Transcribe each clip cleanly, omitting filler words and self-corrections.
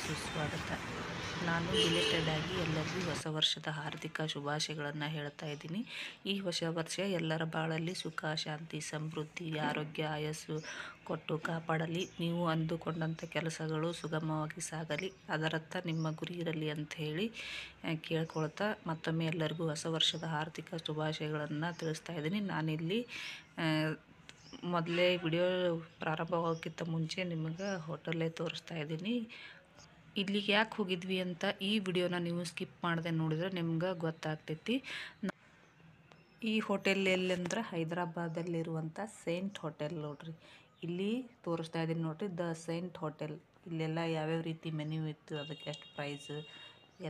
ಸುಸ್ವಾಗತ. ನಾನು ಬಿಲೇಟೆಡ್ ಆಗಿ ಎಲ್ಲರಿಗೂ ಹೊಸ ವರ್ಷದ ಹಾರ್ದಿಕ ಶುಭಾಶಯಗಳನ್ನು ಹೇಳ್ತಾ ಇದ್ದೀನಿ. ಈ ಹೊಸ ವರ್ಷ ಎಲ್ಲರ ಬಾಳಲ್ಲಿ ಸುಖ, ಶಾಂತಿ, ಸಮೃದ್ಧಿ, ಆರೋಗ್ಯ, ಆಯಸ್ಸು ಕೊಟ್ಟು ಕಾಪಾಡಲಿ. ನೀವು ಅಂದುಕೊಂಡಂಥ ಕೆಲಸಗಳು ಸುಗಮವಾಗಿ ಸಾಗಲಿ, ಅದರತ್ತ ನಿಮ್ಮ ಗುರಿ ಇರಲಿ ಅಂತ ಹೇಳಿ ಕೇಳ್ಕೊಳ್ತಾ ಮತ್ತೊಮ್ಮೆ ಎಲ್ಲರಿಗೂ ಹೊಸ ವರ್ಷದ ಹಾರ್ದಿಕ ಶುಭಾಶಯಗಳನ್ನು ತಿಳಿಸ್ತಾ ಇದ್ದೀನಿ. ನಾನಿಲ್ಲಿ ಮೊದಲೇ ವಿಡಿಯೋ ಪ್ರಾರಂಭವಾಗೋಕ್ಕಿಂತ ಮುಂಚೆ ನಿಮಗೆ ಹೋಟೆಲ್ಲೇ ತೋರಿಸ್ತಾ ಇದ್ದೀನಿ. ಇಲ್ಲಿಗೆ ಯಾಕೆ ಹೋಗಿದ್ವಿ ಅಂತ ಈ ವಿಡಿಯೋನ ನೀವು ಸ್ಕಿಪ್ ಮಾಡದೆ ನೋಡಿದರೆ ನಿಮ್ಗೆ ಗೊತ್ತಾಗ್ತೈತಿ. ಈ ಹೋಟೆಲ್ ಎಲ್ಲಂದ್ರೆ ಹೈದರಾಬಾದಲ್ಲಿರುವಂಥ ಸೈಂಟ್ ಹೋಟೆಲ್ ನೋಡ್ರಿ. ಇಲ್ಲಿ ತೋರಿಸ್ತಾ ಇದ್ದೀನಿ ನೋಡ್ರಿ, ದ ಸೈಂಟ್ ಹೋಟೆಲ್. ಇಲ್ಲೆಲ್ಲ ಯಾವ್ಯಾವ ರೀತಿ ಮೆನ್ಯೂ ಇತ್ತು, ಅದಕ್ಕೆ ಎಷ್ಟು ಪ್ರೈಸ್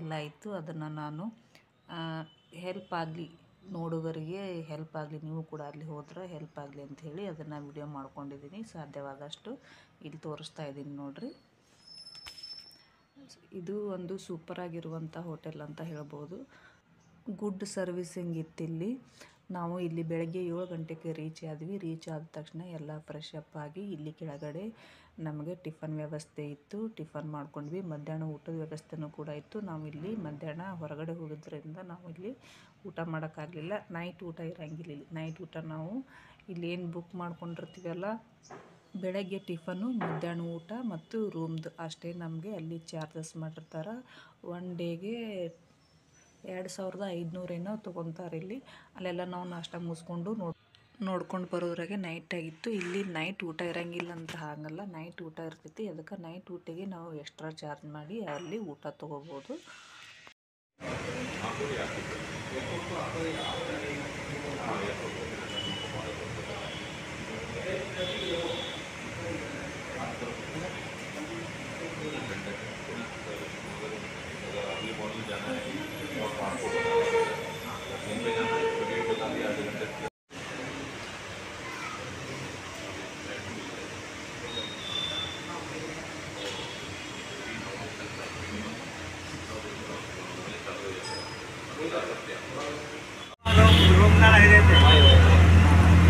ಎಲ್ಲ ಇತ್ತು, ಅದನ್ನು ನಾನು ಹೆಲ್ಪ್ ಆಗಲಿ, ನೋಡುಗರಿಗೆ ಹೆಲ್ಪ್ ಆಗಲಿ, ನೀವು ಕೂಡ ಅಲ್ಲಿ ಹೋದ್ರೆ ಹೆಲ್ಪ್ ಆಗಲಿ ಅಂತ ಹೇಳಿ ಅದನ್ನು ವಿಡಿಯೋ ಮಾಡ್ಕೊಂಡಿದ್ದೀನಿ. ಸಾಧ್ಯವಾದಷ್ಟು ಇಲ್ಲಿ ತೋರಿಸ್ತಾ ಇದ್ದೀನಿ ನೋಡ್ರಿ. ಇದು ಒಂದು ಸೂಪರ್ ಆಗಿರುವಂಥ ಹೋಟೆಲ್ ಅಂತ ಹೇಳ್ಬೋದು. ಗುಡ್ ಸರ್ವಿಸಿಂಗ್ ಇತ್ತಿಲ್ಲಿ. ನಾವು ಇಲ್ಲಿ ಬೆಳಗ್ಗೆ 7 ಗಂಟೆಗೆ ರೀಚ್ ಆದ್ವಿ. ರೀಚ್ ಆದ ತಕ್ಷಣ ಎಲ್ಲ ಫ್ರೆಶ್ ಅಪ್ ಆಗಿ ಇಲ್ಲಿ ಕೆಳಗಡೆ ನಮಗೆ ಟಿಫನ್ ವ್ಯವಸ್ಥೆ ಇತ್ತು. ಟಿಫನ್ ಮಾಡ್ಕೊಂಡ್ವಿ. ಮಧ್ಯಾಹ್ನ ಊಟದ ವ್ಯವಸ್ಥೆನೂ ಕೂಡ ಇತ್ತು. ನಾವು ಇಲ್ಲಿ ಮಧ್ಯಾಹ್ನ ಹೊರಗಡೆ ಹೋಗಿದ್ದರಿಂದ ನಾವು ಇಲ್ಲಿ ಊಟ ಮಾಡೋಕ್ಕಾಗಲಿಲ್ಲ. ನೈಟ್ ಊಟ ಇರೋಂಗಿಲ್ಲ. ನೈಟ್ ಊಟ ನಾವು ಇಲ್ಲಿ ಏನು ಬುಕ್ ಮಾಡ್ಕೊಂಡಿರ್ತೀವಲ್ಲ, ಬೆಳಗ್ಗೆ ಟಿಫನು, ಮಧ್ಯಾಹ್ನ ಊಟ ಮತ್ತು ರೂಮ್ದು ಅಷ್ಟೇ ನಮಗೆ ಅಲ್ಲಿ ಚಾರ್ಜಸ್ ಮಾಡಿರ್ತಾರೆ. ಒನ್ ಡೇಗೆ 2500 ಏನೋ ತೊಗೊತಾರೆ ಇಲ್ಲಿ. ಅಲ್ಲೆಲ್ಲ ನಾವು ನಾಷ್ಟ ಮುಗಿಸ್ಕೊಂಡು ನೋಡ್ಕೊಂಡು ಬರೋದ್ರಾಗೆ ನೈಟ್ ಆಗಿತ್ತು. ಇಲ್ಲಿ ನೈಟ್ ಊಟ ಇರೋಂಗಿಲ್ಲ ಅಂತ ಹಾಗಲ್ಲ, ನೈಟ್ ಊಟ ಇರ್ತೈತಿ. ಅದಕ್ಕೆ ನೈಟ್ ಊಟಗೆ ನಾವು ಎಕ್ಸ್ಟ್ರಾ ಚಾರ್ಜ್ ಮಾಡಿ ಅಲ್ಲಿ ಊಟ ತೊಗೋಬೋದು.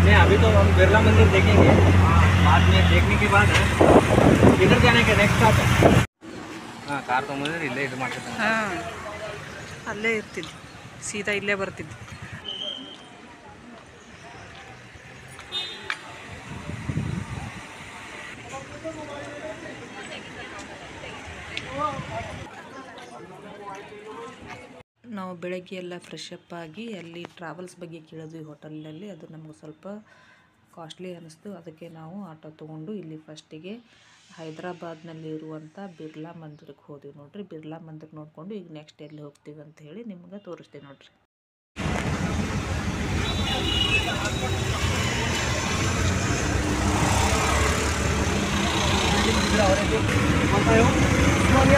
नहीं, अभी तो हम बिरला मंदिर देखेंगे, बाद में देखने के बाद इधर जाने के नेक्स्ट स्टॉप है. हाँ, कार ತೊಗೊಂಡ್ರೆ ಇಲ್ಲೇ ಇದು ಮಾಡ್ತಿದ್ದೆ. ಹಾಂ, ಅಲ್ಲೇ ಇರ್ತಿದ್ದೆ, ಸೀದಾ ಇಲ್ಲೇ ಬರ್ತಿದ್ದೆ. ನಾವು ಬೆಳಗ್ಗೆ ಎಲ್ಲ ಫ್ರೆಶ್ ಅಪ್ ಆಗಿ ಅಲ್ಲಿ ಟ್ರಾವೆಲ್ಸ್ ಬಗ್ಗೆ ಕೇಳಿದ್ವಿ ಹೋಟೆಲ್ನಲ್ಲಿ. ಅದು ನಮಗೆ ಸ್ವಲ್ಪ ಕಾಸ್ಟ್ಲಿ ಅನ್ನಿಸ್ತು. ಅದಕ್ಕೆ ನಾವು ಆಟೋ ತೊಗೊಂಡು ಇಲ್ಲಿ ಫಸ್ಟಿಗೆ ಹೈದರಾಬಾದ್ನಲ್ಲಿ ಇರುವಂಥ ಬಿರ್ಲಾ ಮಂದಿರಕ್ಕೆ ಹೋದ್ವಿ ನೋಡ್ರಿ. ಬಿರ್ಲಾ ಮಂದಿರ ನೋಡಿಕೊಂಡು ಈಗ ನೆಕ್ಸ್ಟ್ ಎಲ್ಲಿ ಹೋಗ್ತೀವಿ ಅಂತ ಹೇಳಿ ನಿಮ್ಗೆ ತೋರಿಸ್ತೀವಿ ನೋಡ್ರಿ.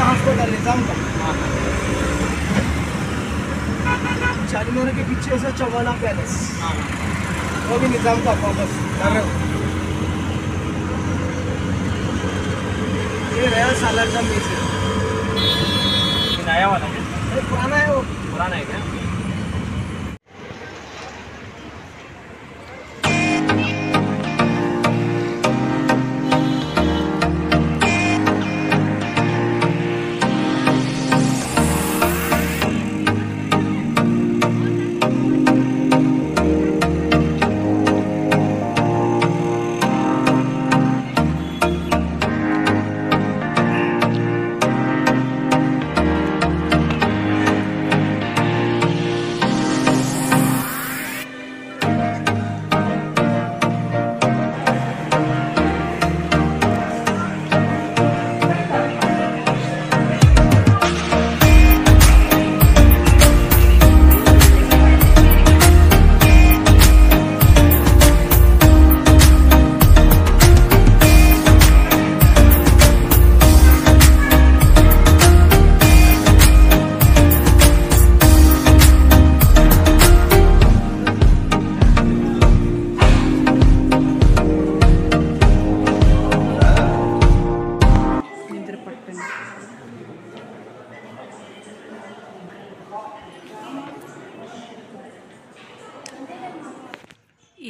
हॉस्पिटल निजाम का चालीनोर के पीछे से चौवाना पैलेस, वो भी निजाम का वापस कर रहे हो. ये रहा सालार का म्यूजियम. नया वाला है, पुराना है. वो पुराना है क्या?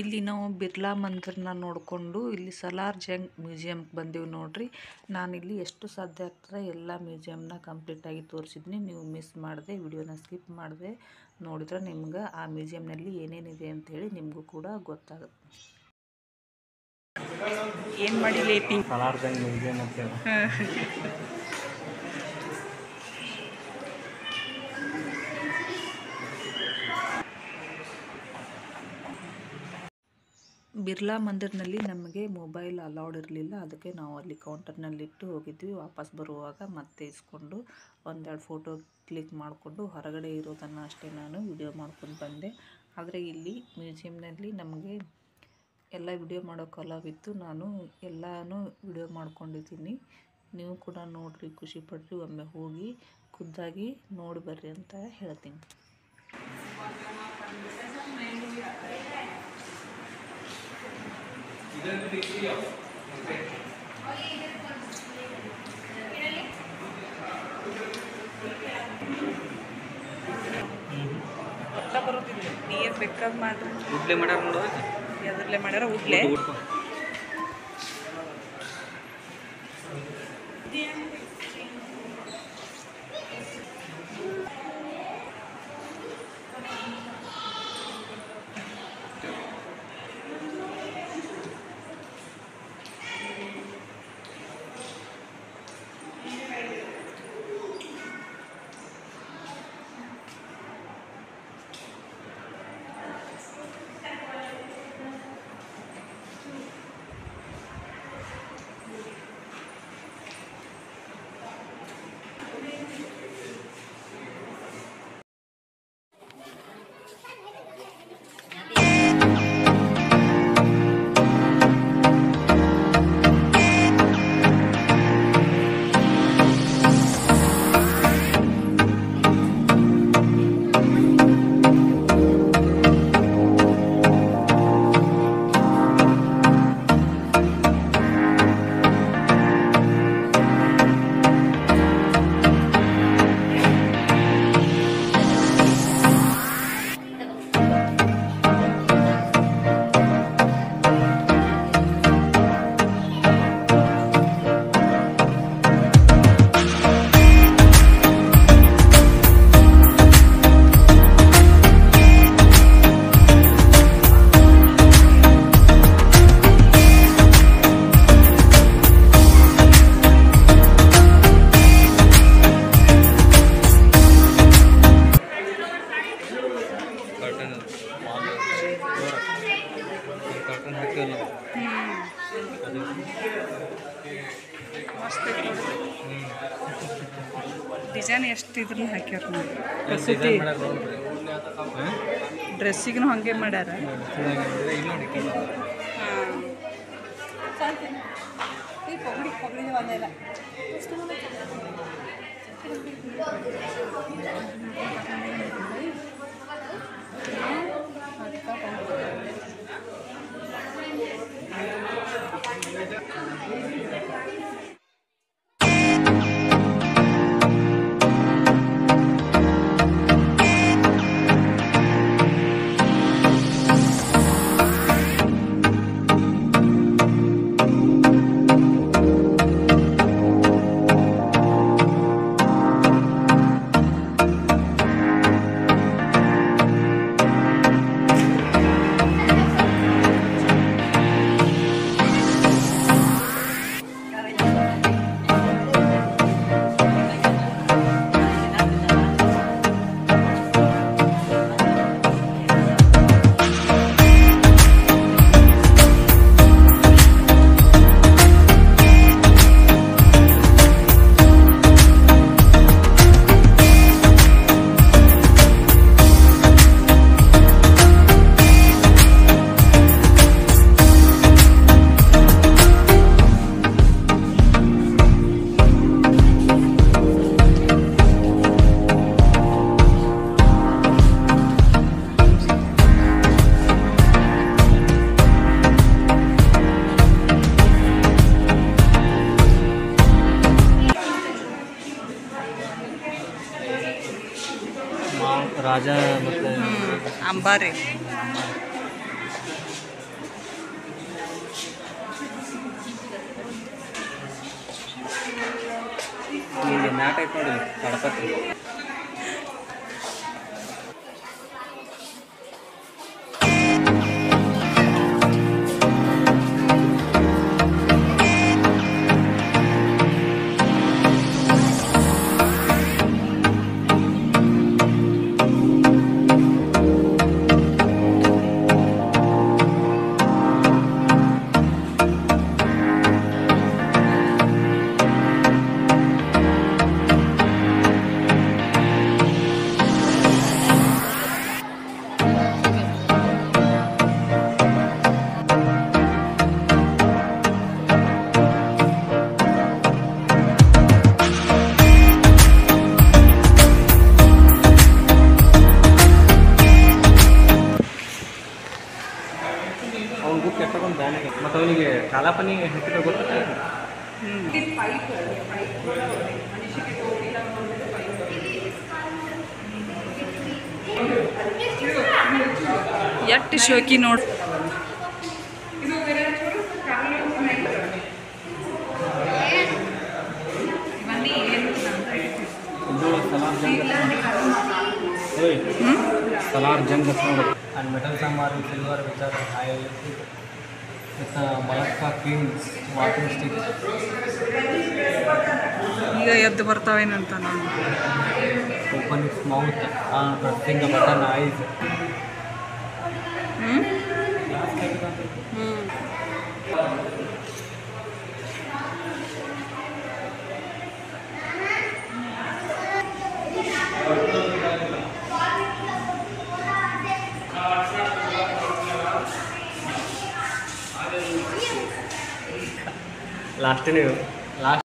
ಇಲ್ಲಿ ನಾವು ಬಿರ್ಲಾ ಮಂದಿರನ ನೋಡಿಕೊಂಡು ಇಲ್ಲಿ ಸಲಾರ್ ಜಂಗ್ ಮ್ಯೂಸಿಯಮ್ಗೆ ಬಂದೀವಿ ನೋಡ್ರಿ. ನಾನಿಲ್ಲಿ ಎಷ್ಟು ಸಾಧ್ಯ ಆಗ್ತದೆ ಎಲ್ಲ ಮ್ಯೂಸಿಯಮ್ನ ಕಂಪ್ಲೀಟಾಗಿ ತೋರಿಸಿದ್ನಿ. ನೀವು ಮಿಸ್ ಮಾಡಿದೆ, ವಿಡಿಯೋನ ಸ್ಕಿಪ್ ಮಾಡಿದೆ ನೋಡಿದ್ರೆ ನಿಮ್ಗೆ ಆ ಮ್ಯೂಸಿಯಮ್ನಲ್ಲಿ ಏನೇನಿದೆ ಅಂಥೇಳಿ ನಿಮಗೂ ಕೂಡ ಗೊತ್ತಾಗುತ್ತೆ. ಏನು ಮಾಡಿ ಲೇಟಿ ಸಲಾರ್ ಜಂಗ್ ಮ್ಯೂಸಿಯಮ್ ಅಂತ ಬಿರ್ಲಾ ಮಂದಿರ್ನಲ್ಲಿ ನಮಗೆ ಮೊಬೈಲ್ ಅಲೌಡ್ ಇರಲಿಲ್ಲ. ಅದಕ್ಕೆ ನಾವು ಅಲ್ಲಿ ಕೌಂಟರ್ನಲ್ಲಿಟ್ಟು ಹೋಗಿದ್ವಿ. ವಾಪಸ್ ಬರುವಾಗ ಮತ್ತೆ ಇಸ್ಕೊಂಡು ಒಂದೆರಡು ಫೋಟೋ ಕ್ಲಿಕ್ ಮಾಡಿಕೊಂಡು ಹೊರಗಡೆ ಇರೋದನ್ನು ಅಷ್ಟೇ ನಾನು ವಿಡಿಯೋ ಮಾಡ್ಕೊಂಡು ಬಂದೆ. ಆದರೆ ಇಲ್ಲಿ ಮ್ಯೂಸಿಯಮ್ನಲ್ಲಿ ನಮಗೆ ಎಲ್ಲ ವಿಡಿಯೋ ಮಾಡೋಕ್ಕೆ ಅಲವಿತ್ತು. ನಾನು ಎಲ್ಲನೂ ವಿಡಿಯೋ ಮಾಡ್ಕೊಂಡಿದ್ದೀನಿ. ನೀವು ಕೂಡ ನೋಡಿರಿ, ಖುಷಿಪಡ್ರಿ, ಒಮ್ಮೆ ಹೋಗಿ ಖುದ್ದಾಗಿ ನೋಡಿ ಬರ್ರಿ ಅಂತ ಹೇಳ್ತೀನಿ. ಬರೋದಿಲ್ಲ ನೀರು ಬೇಕಾದ ಮಾಡ್ರಿ. ಉಡ್ಲೆ ಮಾಡ್ಯಾರ ನೋಡು, ಎದ್ರಲ್ಲೇ ಮಾಡ್ಯಾರ ಉಡ್ಲೆ. ಡಿಸೈನ್ ಎಷ್ಟು ಇದ್ರನ್ನ ಹಾಕ್ಯಾರ ನೋಡಿ. ಕಸೂತಿ ಡ್ರೆಸ್ಸಿಗೂ ಹಾಗೆ ಮಾಡ್ಯಾರ. ರಾಜ ಮತ್ತು ಅಂಬಾರಿ ಇಲ್ಲಿ ಮ್ಯಾಟ್ ಐತೆ ನೋಡಿ ತಡಪತ್ರಿ. ಅವ್ನು ಬುಕ್ ಎಷ್ಟೊಂದು ಬ್ಯಾನಾಗ ಮತ್ತು ಅವನಿಗೆ ಕಾಲಾಪನಿ ಹೆಚ್ಚಿಗೆ ಗೊತ್ತಿಲ್ಲ. ಎಷ್ಟು ಶೋಕಿ ನೋಡಿ. Salaar Jung and metals are in silver which are high with Malacca Kings walking stick. ಈಗ ಎದ್ದು ಬರ್ತಾವೇನಂತ ನಾನು. Open its mouth pressing the button eyes. Last ನೀವು ಲಾಸ್ಟ್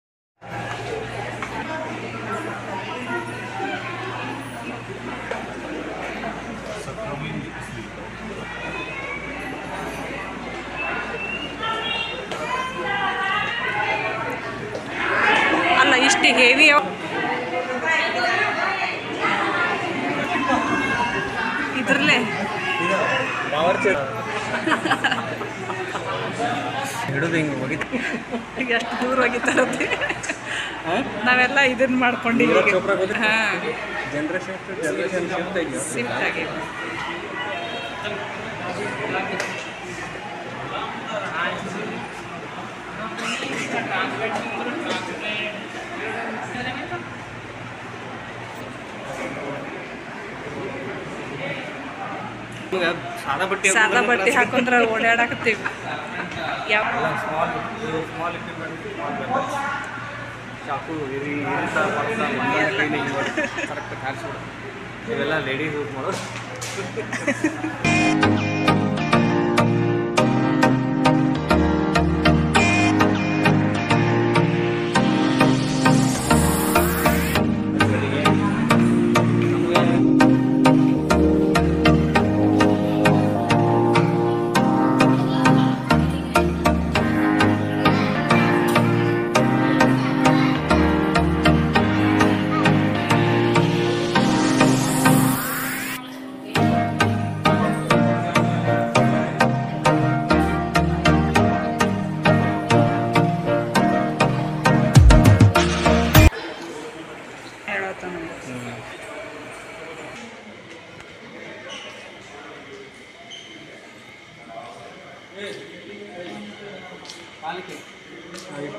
ಅಲ್ಲ ಇಷ್ಟು ಹೆವಿ ಇದ್ರಲ್ಲೇ ಹಿಡಿದು ಹಿಂಗೆ ಹೋಗಿತ್ತು. ಎಷ್ಟು ದೂರ ಹೋಗಿತ್ತಾರತ್ತೆ. ನಾವೆಲ್ಲ ಇದನ್ನ ಮಾಡ್ಕೊಂಡಿದ್ದೀವಿ. ಹಾಂ, ಜನರೇಷನ್ ಶಿಫ್ಟ್ ಆಗಿ ಸಾದಾ ಬಟ್ಟೆ ಹಾಕೊಂಡ್ರೆ ಓಡಾಡಕತ್ತೀವಿ. ಯಾವ ಸ್ಮಾಲ್ ಇಕ್ವಿಪ್ಮೆಂಟ್ ಚಾಕು ಕರೆಕ್ಟ್ ಕಾಣಿಸ್ಬಿಡು. ಇವೆಲ್ಲ ಲೇಡೀಸ್ ಯೂಸ್ ಮಾಡೋದು.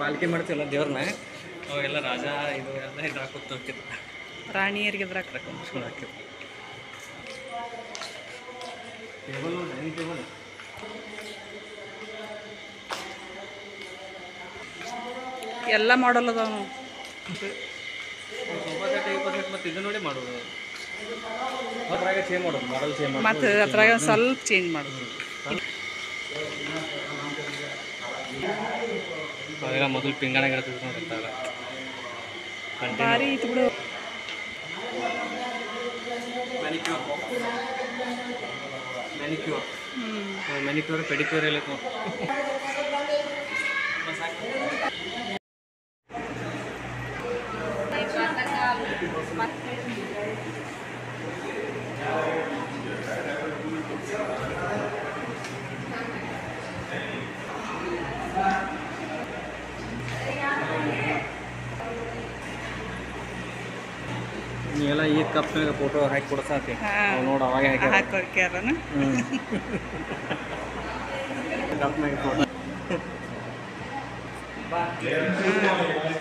ಪಾಲ್ಕಿ ಮಾಡ್ತೀವಲ್ಲ ದೇವ್ರನ್ನ, ಅವಾಗೆಲ್ಲ ರಾಜ ಇದು ಎಲ್ಲ ಇದು ಹಾಕೋತ ಹೋಗ್ತಿದ್ರು. ರಾಣಿಯರಿಗೆ ಇದ್ರಾಗ ಸುಮ್ಮನೆ ಹಾಕಿದ್ರು. ಟೇಬಲ್ ಡೈನಿಂಗ್ ಟೇಬಲ್ ಎಲ್ಲ ಮಾಡಲ್ ಅದಾವ. ಸೋಫಾ ಸೆಟ್ ಮತ್ತು ಇದು ನೋಡಿ ಮಾಡೋದು. ಅದ್ರಾಗ ಚೇಂಜ್ ಮಾಡೋದು, ಮಾಡಲ್ ಚೇಂಜ್ ಮಾಡೋದು. ಮತ್ತು ಅದ್ರಾಗ ಸ್ವಲ್ಪ ಚೇಂಜ್ ಮಾಡೋದು. ಅವೆಲ್ಲ ಮೊದಲು ಪಿಂಗಾಣಾಗ ಇರ್ತಿದ್ರು ನೋಡಿರ್ತಾವೆ. ಭಾರಿ ಇತ್ತು ಬಿಡು. ಮ್ಯಾನಿಕ್ಯೂರ್ ಪೆಡಿಕ್ಯೂರ್ ಎಲ್ಲ ನೀವೆಲ್ಲ ಈ ಕಪ್ನಾಗ ಫೋಟೋ ಹಾಕಿ ಕೊಡ್ಸಾತಿ ಹಾಂ ನೋಡಿ ಅವಾಗ ಹಾಕಿ ಹಾಕೋಕ್ಯಾರನ ಕಪ್ನಾಗ ಫೋಟೋ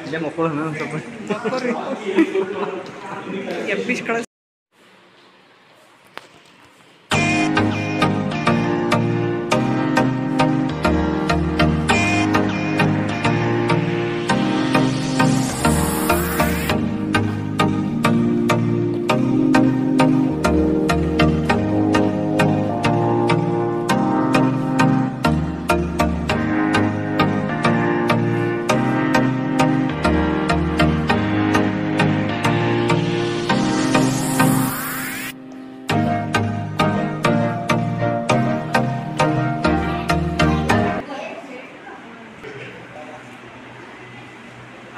ಇಲ್ಲೇ ಮಕ್ಕಳು ಸ್ವಲ್ಪ ಮಕ್ಕೋರಿ ಎಬ್ಬಿಸ್ ಕಳಿಸ್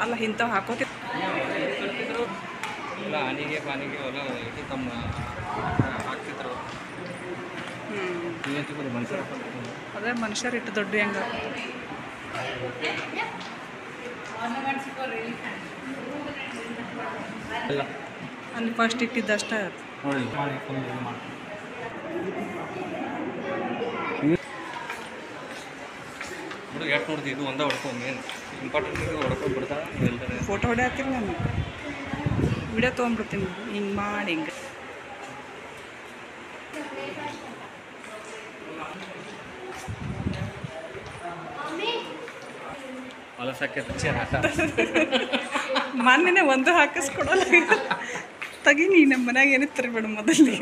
ಅಲ್ಲ ಇಂಥವು ಹಾಕೋತಿ ಇಲ್ಲ ಆನಿಗೆ ಪಾನಿಗೆ ಎಲ್ಲ ಇದು ತಮ್ಮ ಹಾಕ್ತಿದ್ರು ನೀವೇ ಮನುಷ್ಯರ ಅದೇ ಮನುಷ್ಯರು ಇಟ್ಟು ದೊಡ್ಡ ಹೆಂಗ ಇಲ್ಲ ಅಲ್ಲಿ ಫಸ್ಟ್ ಇಟ್ಟಿದ್ದಷ್ಟೇ ನೋಡಿ ಹುಡುಗ ಎಷ್ಟು ನೋಡ್ತಿ ಇದು ಒಂದೇ ಹೊಡ್ಕೊಂಡು ಏನು ಇಂಪಾರ್ಟೆಂಟ್ ಇದು ಹೊಡ್ಕೊಂಡು ಬಿಡ್ತಾರೆ ಹೇಳ್ತಾರೆ ಫೋಟೋ ಹೊಡ್ಯಾತಿಲ್ಲ ನಾನು ವಿಡಿಯೋ ತೊಗೊಂಡ್ಬಿಡ್ತೀನಿ ಹಿಂಗೆ ಮಾಡಿ ಹಿಂಗೆ ಹೊಲಸಕ್ಕೆ ಚೇರ್ ಹಾಕ ಮೊನ್ನೆ ಒಂದು ಹಾಕಿಸ್ಕೊಡಲ್ಲ ತಗಿ ನೀ ನಮ್ಮ ಮನ್ಯಾಗ ಏನೇ ತರಬೇಡ ಮೊದಲು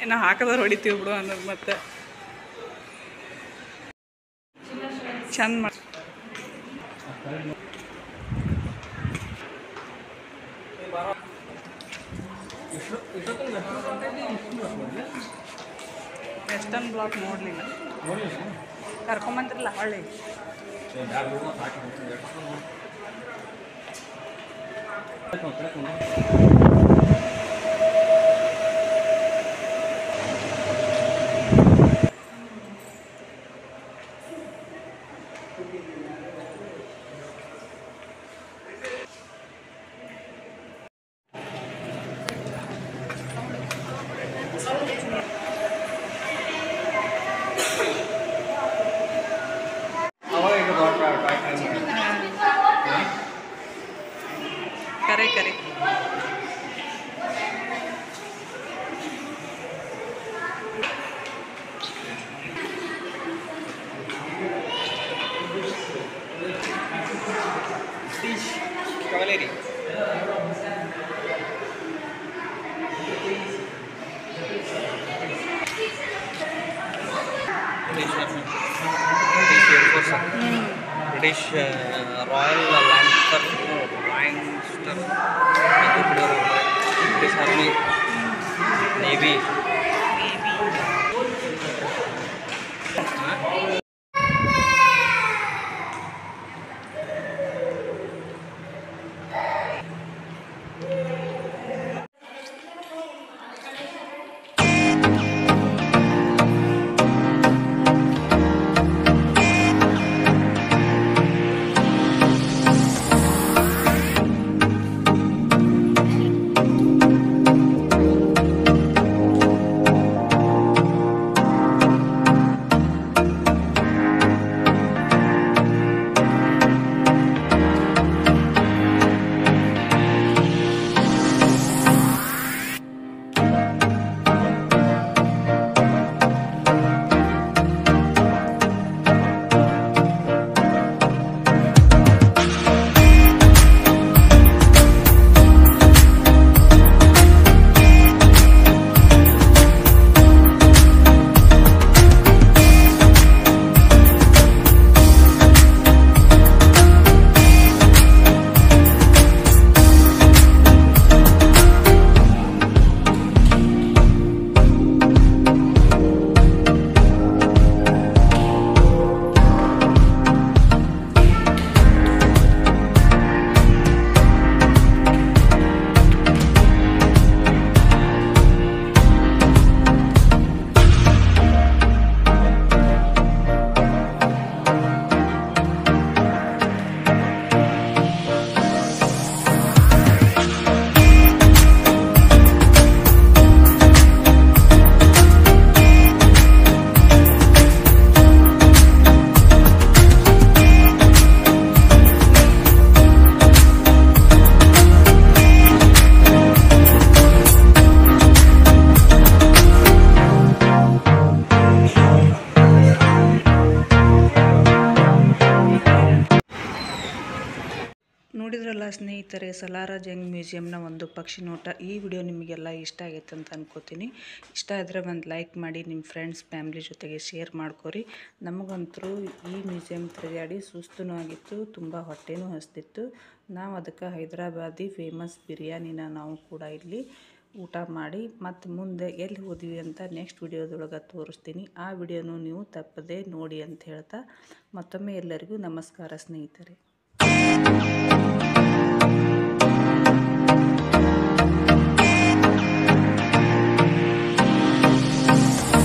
ಏನೋ ಹಾಕದವ್ರು ಹೊಡಿತೀವಿ ಬಿಡು ಅನ್ನೋದು ಮತ್ತೆ ಚಂದ ಮಾಡಿ ವೆಸ್ಟರ್ನ್ ಬ್ಲಾಕ್ ನೋಡಲಿಲ್ಲ ಕರ್ಕೊಂಬಂದ್ರಲ್ಲ ಹಳ್ಳಿ ಕರೆ ಕರೆ cavalry British royal Lancaster British army navy ಸ್ನೇಹಿತರೆ, ಸಲಾರ ಜಂಗ್ ಮ್ಯೂಸಿಯಂನ ಒಂದು ಪಕ್ಷಿ ನೋಟ. ಈ ವಿಡಿಯೋ ನಿಮಗೆಲ್ಲ ಇಷ್ಟ ಆಗೈತೆ ಅಂತ ಅನ್ಕೋತೀನಿ. ಇಷ್ಟ ಆದರೆ ಒಂದು ಲೈಕ್ ಮಾಡಿ, ನಿಮ್ಮ ಫ್ರೆಂಡ್ಸ್ ಫ್ಯಾಮಿಲಿ ಜೊತೆಗೆ ಶೇರ್ ಮಾಡ್ಕೊರಿ. ನಮಗಂತರೂ ಈ ಮ್ಯೂಸಿಯಂ ತಿರುಗಾಡಿ ಸುಸ್ತೂ ಆಗಿತ್ತು, ತುಂಬ ಹೊಟ್ಟೆನೂ ಹಸ್ತಿತ್ತು. ನಾವು ಅದಕ್ಕೆ ಹೈದರಾಬಾದಿ ಫೇಮಸ್ ಬಿರಿಯಾನಿನ ನಾವು ಕೂಡ ಇಲ್ಲಿ ಊಟ ಮಾಡಿ ಮತ್ತು ಮುಂದೆ ಎಲ್ಲಿ ಹೋದ್ವಿ ಅಂತ ನೆಕ್ಸ್ಟ್ ವಿಡಿಯೋದೊಳಗೆ ತೋರಿಸ್ತೀನಿ. ಆ ವಿಡಿಯೋನು ನೀವು ತಪ್ಪದೆ ನೋಡಿ ಅಂತ ಹೇಳ್ತಾ ಮತ್ತೊಮ್ಮೆ ಎಲ್ಲರಿಗೂ ನಮಸ್ಕಾರ ಸ್ನೇಹಿತರೆ.